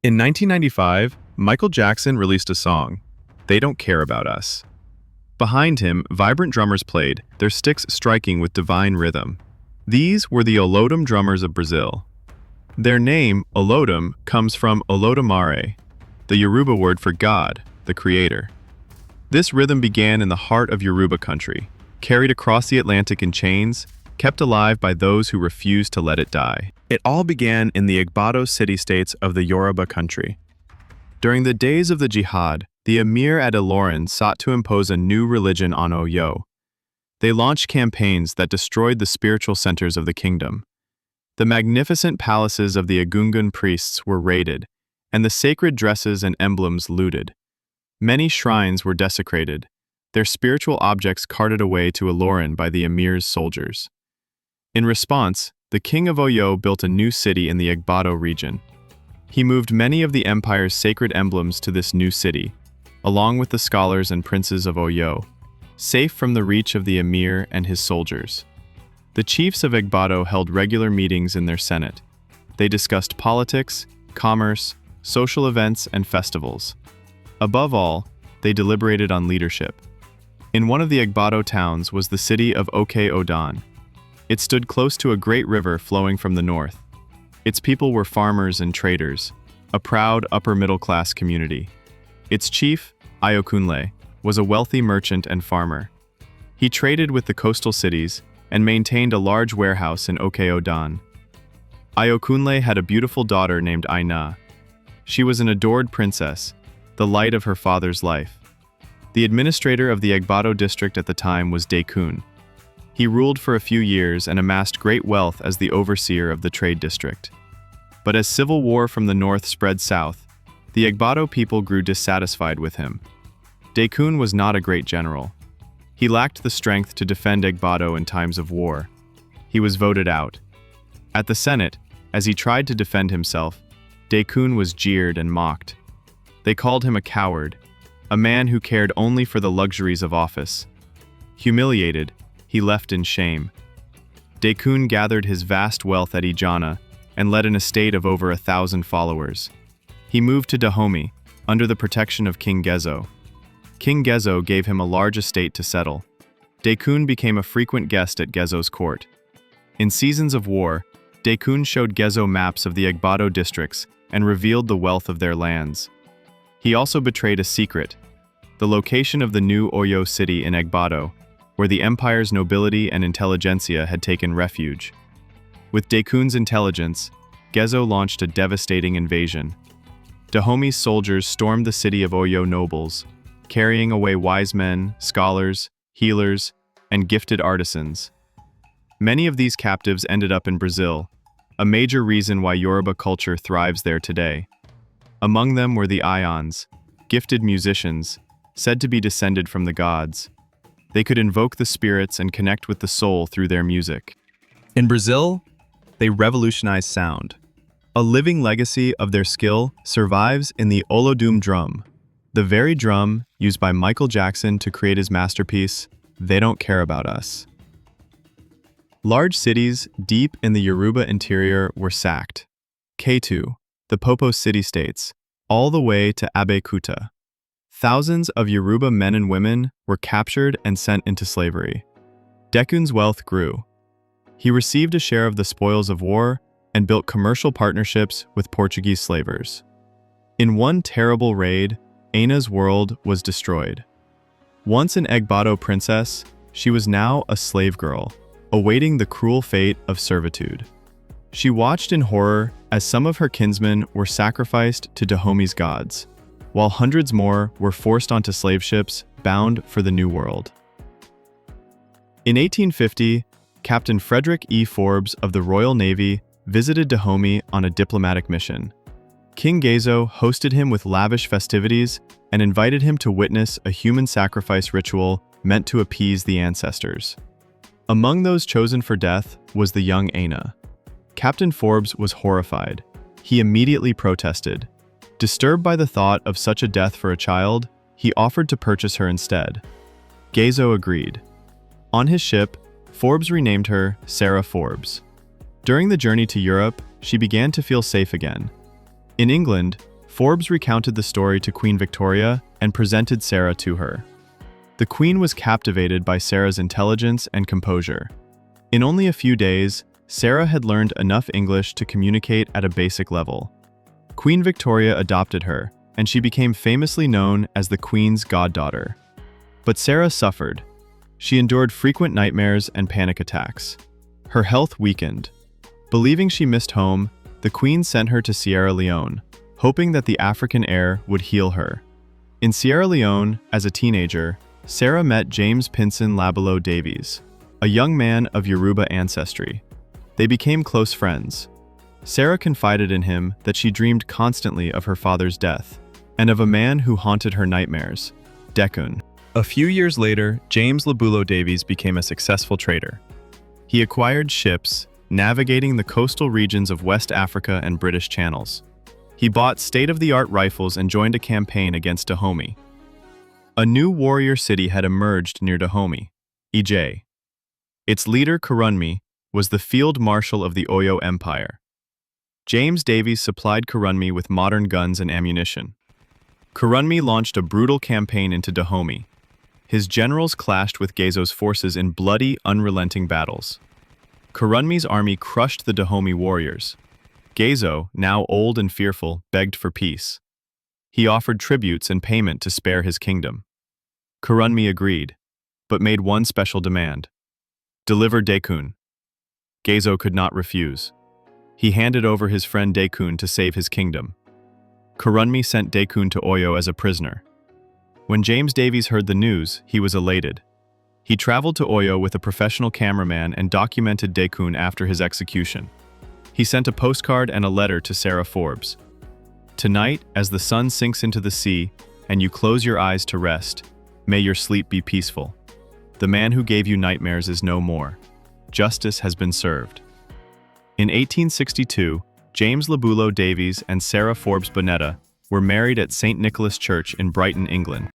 In 1995, Michael Jackson released a song, "They Don't Care About Us." Behind him, vibrant drummers played, their sticks striking with divine rhythm. These were the Olodum drummers of Brazil. Their name, Olodum, comes from Olodumare, the Yoruba word for God, the Creator. This rhythm began in the heart of Yoruba country, carried across the Atlantic in chains, kept alive by those who refused to let it die. It all began in the Igbado city-states of the Yoruba country. During the days of the jihad, the emir at Ilorin sought to impose a new religion on Oyo. They launched campaigns that destroyed the spiritual centers of the kingdom. The magnificent palaces of the Egungun priests were raided, and the sacred dresses and emblems looted. Many shrines were desecrated, their spiritual objects carted away to Ilorin by the emir's soldiers. In response, the king of Oyo built a new city in the Igbado region. He moved many of the empire's sacred emblems to this new city, along with the scholars and princes of Oyo, safe from the reach of the emir and his soldiers. The chiefs of Igbado held regular meetings in their senate. They discussed politics, commerce, social events, and festivals. Above all, they deliberated on leadership. In one of the Igbado towns was the city of Oke-Odan. It stood close to a great river flowing from the north. Its people were farmers and traders, a proud upper-middle-class community. Its chief, Ayokunle, was a wealthy merchant and farmer. He traded with the coastal cities and maintained a large warehouse in Oke-Odan. Ayokunle had a beautiful daughter named Aina. She was an adored princess, the light of her father's life. The administrator of the Igbado district at the time was Dekun. He ruled for a few years and amassed great wealth as the overseer of the trade district. But as civil war from the north spread south, the Igbado people grew dissatisfied with him. Dekun was not a great general. He lacked the strength to defend Igbado in times of war. He was voted out. At the Senate, as he tried to defend himself, Dekun was jeered and mocked. They called him a coward, a man who cared only for the luxuries of office. Humiliated, he left in shame. Dekun gathered his vast wealth at Ijana and led an estate of over 1,000 followers. He moved to Dahomey, under the protection of King Gezo. King Gezo gave him a large estate to settle. Dekun became a frequent guest at Gezo's court. In seasons of war, Dekun showed Gezo maps of the Igbado districts and revealed the wealth of their lands. He also betrayed a secret, the location of the new Oyo city in Igbado, where the empire's nobility and intelligentsia had taken refuge. With Dekun's intelligence, Gezo launched a devastating invasion. Dahomey's soldiers stormed the city of Oyo nobles, carrying away wise men, scholars, healers, and gifted artisans. Many of these captives ended up in Brazil, a major reason why Yoruba culture thrives there today. Among them were the Ions, gifted musicians, said to be descended from the gods. They could invoke the spirits and connect with the soul through their music. In Brazil, they revolutionized sound. A living legacy of their skill survives in the Olodum drum, the very drum used by Michael Jackson to create his masterpiece, "They Don't Care About Us." Large cities deep in the Yoruba interior were sacked. Ketu, the Popo city-states, all the way to Abeokuta. Thousands of Yoruba men and women were captured and sent into slavery. Dekun's wealth grew. He received a share of the spoils of war and built commercial partnerships with Portuguese slavers. In one terrible raid, Aina's world was destroyed. Once an Igbado princess, she was now a slave girl, awaiting the cruel fate of servitude. She watched in horror as some of her kinsmen were sacrificed to Dahomey's gods, while hundreds more were forced onto slave ships bound for the New World. In 1850, Captain Frederick E. Forbes of the Royal Navy visited Dahomey on a diplomatic mission. King Gezo hosted him with lavish festivities and invited him to witness a human sacrifice ritual meant to appease the ancestors. Among those chosen for death was the young Aina. Captain Forbes was horrified. He immediately protested. Disturbed by the thought of such a death for a child, he offered to purchase her instead. Gezo agreed. On his ship, Forbes renamed her Sarah Forbes. During the journey to Europe, she began to feel safe again. In England, Forbes recounted the story to Queen Victoria and presented Sarah to her. The Queen was captivated by Sarah's intelligence and composure. In only a few days, Sarah had learned enough English to communicate at a basic level. Queen Victoria adopted her, and she became famously known as the Queen's goddaughter. But Sarah suffered. She endured frequent nightmares and panic attacks. Her health weakened. Believing she missed home, the Queen sent her to Sierra Leone, hoping that the African air would heal her. In Sierra Leone, as a teenager, Sarah met James Pinson Labolo Davies, a young man of Yoruba ancestry. They became close friends. Sarah confided in him that she dreamed constantly of her father's death, and of a man who haunted her nightmares, Dekun. A few years later, James Labulo Davies became a successful trader. He acquired ships, navigating the coastal regions of West Africa and British channels. He bought state-of-the-art rifles and joined a campaign against Dahomey. A new warrior city had emerged near Dahomey, Ije. Its leader, Kurunmi, was the field marshal of the Oyo Empire. James Davies supplied Kurunmi with modern guns and ammunition. Kurunmi launched a brutal campaign into Dahomey. His generals clashed with Gezo's forces in bloody, unrelenting battles. Kurunmi's army crushed the Dahomey warriors. Gezo, now old and fearful, begged for peace. He offered tributes and payment to spare his kingdom. Kurunmi agreed, but made one special demand: deliver Dekun. Gezo could not refuse. He handed over his friend Dekun to save his kingdom. Kurunmi sent Dekun to Oyo as a prisoner. When James Davies heard the news, he was elated. He traveled to Oyo with a professional cameraman and documented Dekun after his execution. He sent a postcard and a letter to Sarah Forbes. Tonight, as the sun sinks into the sea and you close your eyes to rest, may your sleep be peaceful. The man who gave you nightmares is no more. Justice has been served. In 1862, James Labulo Davies and Sarah Forbes Bonetta were married at St. Nicholas Church in Brighton, England.